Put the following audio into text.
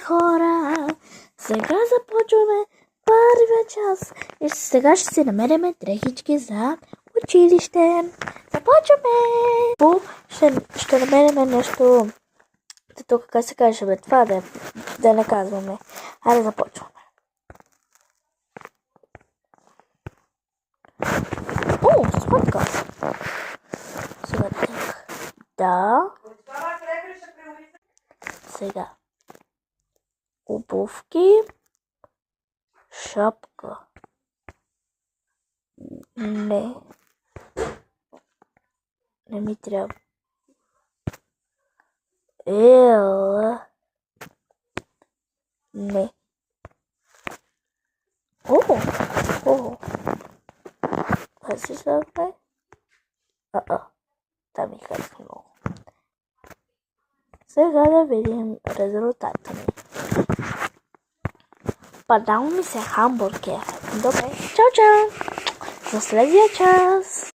хора, сега започваме първия час и сега ще си намерим дрехички за училище. Започваме! Ще намерим нещо, тук как се каже, бе, това да не казваме. Айде започваме. О, сладка! Сега так. Да. Сега. Обувки. Шапка. Не. Не ми трябва. Не. О. Това си слагаме. Това ми харесва много. Сега да видим резултата ми. Падал ми се хамбургер. Добре, чао! За следващия час!